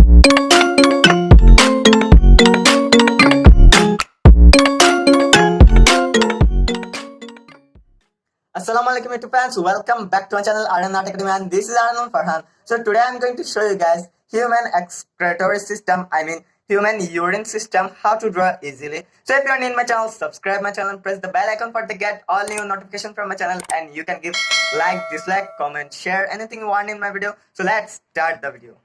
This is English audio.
Assalamualaikum YouTube fans, welcome back to my channel Urinary Academy, and this is Farhan. So today I'm going to show you guys human excretory system, human urine system, how to draw easily. So if you are new in my channel, subscribe my channel, press the bell icon for to get all new notifications from my channel, and you can give like, dislike, comment, share anything you want in my video. So let's start the video.